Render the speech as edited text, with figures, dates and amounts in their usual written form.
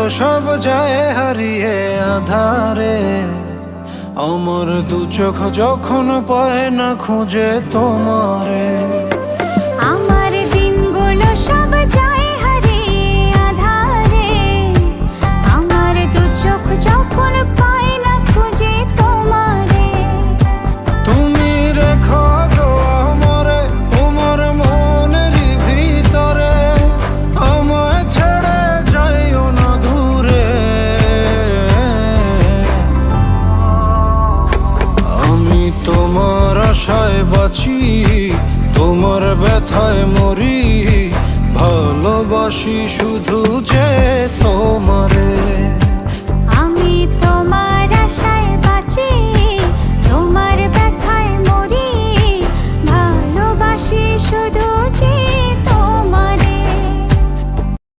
সব যায় হারিয়ে আধারে। আমার দু চোখ যখন পায় না খুঁজে তোমারে। আমার দিনগুলো সব যায় হারিয়ে আঁধারে। আমার দু চোখ যখন পায় না খুঁজে তোমারে। তুমি রেখো গো আমারে তোমার মনেরই ভিতরে, আমায় ছেড়ে যাইও না দূরে। আমি তোমার আশায় বাঁচি, তোমার ব্যথায় মরি, ভালোবাসি শুধু যে তোমার।